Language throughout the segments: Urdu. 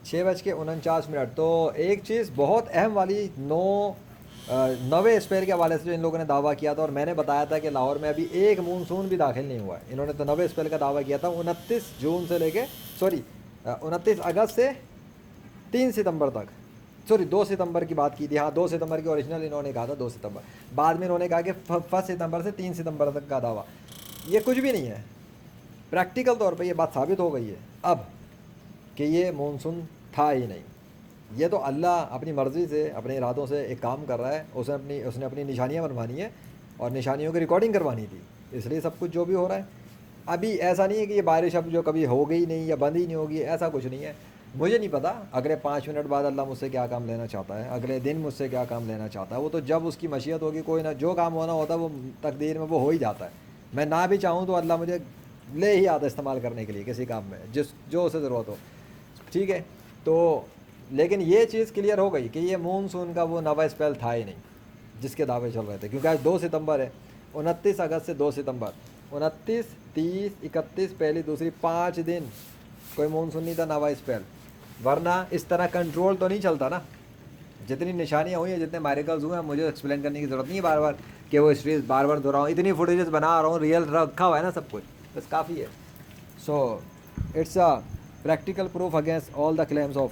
6:49। تو ایک چیز بہت اہم والی 9ویں اسپیل کے حوالے سے جو ان لوگوں نے دعویٰ کیا تھا، اور میں نے بتایا تھا کہ لاہور میں ابھی ایک مونسون بھی داخل نہیں ہوا ہے. انہوں نے تو 9ویں اسپیل کا دعویٰ کیا تھا 29 اگست سے 3 ستمبر تک. 2 ستمبر کی بات کی تھی. ہاں 2 ستمبر کی اوریجنل انہوں نے کہا تھا 2 ستمبر. بعد میں انہوں نے کہا کہ 1 ستمبر سے 3 ستمبر تک کا دعویٰ. یہ کچھ بھی نہیں ہے. پریکٹیکل طور پہ یہ بات ثابت ہو گئی ہے اب کہ یہ مونسون تھا ہی نہیں. یہ تو اللہ اپنی مرضی سے اپنے ارادوں سے ایک کام کر رہا ہے. اس نے اپنی نشانیاں بنوانی ہیں اور نشانیوں کی ریکارڈنگ کروانی تھی، اس لیے سب کچھ جو بھی ہو رہا ہے. ابھی ایسا نہیں ہے کہ یہ بارش اب جو کبھی ہو گئی نہیں یا بند ہی نہیں ہوگی، ایسا کچھ نہیں ہے. مجھے نہیں پتا اگلے 5 منٹ بعد اللہ مجھ سے کیا کام لینا چاہتا ہے، اگلے دن مجھ سے کیا کام لینا چاہتا ہے. وہ تو جب اس کی مشیت ہوگی، کوئی نہ جو کام ہونا ہوتا ہے وہ تقدیر میں وہ ہو ہی جاتا ہے. میں نہ بھی چاہوں تو اللہ مجھے لے ہی آتا استعمال کرنے کے لیے کسی کام میں جو اسے ضرورت ہو. ٹھیک ہے. تو لیکن یہ چیز کلیئر ہو گئی کہ یہ مونسون کا وہ 9واں اسپیل تھا ہی نہیں جس کے دعوے چل رہے تھے، کیونکہ آج 2 ستمبر ہے. 29 اگست سے 2 ستمبر، 29 30 31 پہلی دوسری 5 دن کوئی مونسون نہیں تھا 9واں اسپیل. ورنہ اس طرح کنٹرول تو نہیں چلتا نا. جتنی نشانیاں ہوئی ہیں، جتنے میریکلز ہوئے ہیں، مجھے ایکسپلین کرنے کی ضرورت نہیں ہے بار بار کہ وہ ہسٹریز بار بار دہراؤں. اتنی فوٹیجز بنا رہا ہوں، ریئل رکھا ہوا ہے نا سب کچھ، بس کافی ہے. So it's a practical proof against all the claims of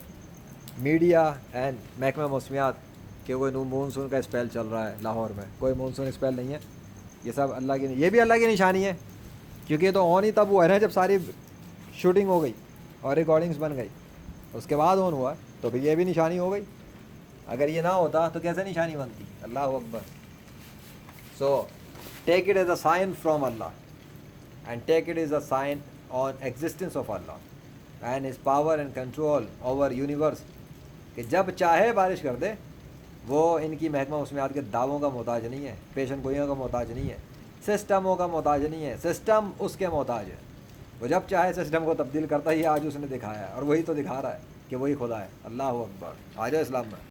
media and محکمہ موسمیات کہ کوئی مونسون کا اسپیل چل رہا ہے لاہور میں. کوئی مونسون اسپیل نہیں ہے. یہ سب اللہ کی، یہ بھی اللہ کی نشانی ہے، کیونکہ یہ تو آن ہی تب ہوا ہے نا جب ساری شوٹنگ ہو گئی اور ریکارڈنگز بن گئی. اس کے بعد آن ہوا تو پھر یہ بھی نشانی ہو گئی. اگر یہ نہ ہوتا تو کیسے نشانی بنتی؟ اللہ اکبر. So take it as a sign from Allah and take it as a sign on existence of Allah and his power and control over universe, کہ جب چاہے بارش کر دے. وہ ان کی محکمہ موسمیات کے دعووں کا محتاج نہیں ہے، پیشن گوئیوں کا محتاج نہیں ہے، سسٹموں کا محتاج نہیں ہے. سسٹم اس کے محتاج ہے. وہ جب چاہے سسٹم کو تبدیل کرتا ہی. آج اس نے دکھایا ہے اور وہی تو دکھا رہا ہے کہ وہی خدا ہے. اللہ اکبر. آ جاؤ اسلام میں.